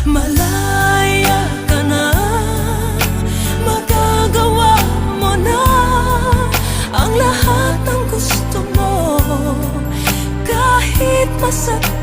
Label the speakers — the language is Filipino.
Speaker 1: Malaya ka na, magagawa mo na ang lahat ng gusto mo. Kahit masakit